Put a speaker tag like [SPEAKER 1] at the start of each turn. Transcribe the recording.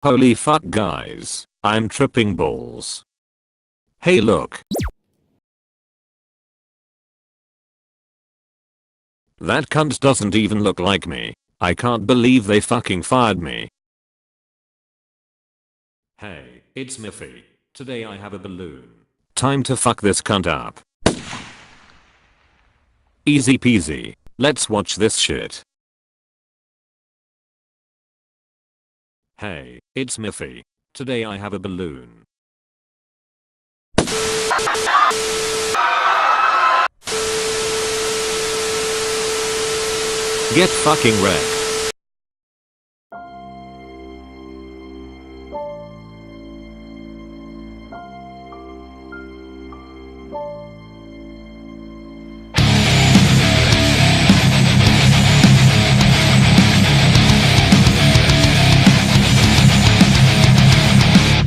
[SPEAKER 1] Holy fuck guys, I'm tripping balls. Hey look. That cunt doesn't even look like me. I can't believe they fucking fired me. Hey, it's Miffy. Today I have a balloon. Time to fuck this cunt up. Easy peasy. Let's watch this shit. Hey, it's Miffy. Today I have a balloon. Get fucking wrecked.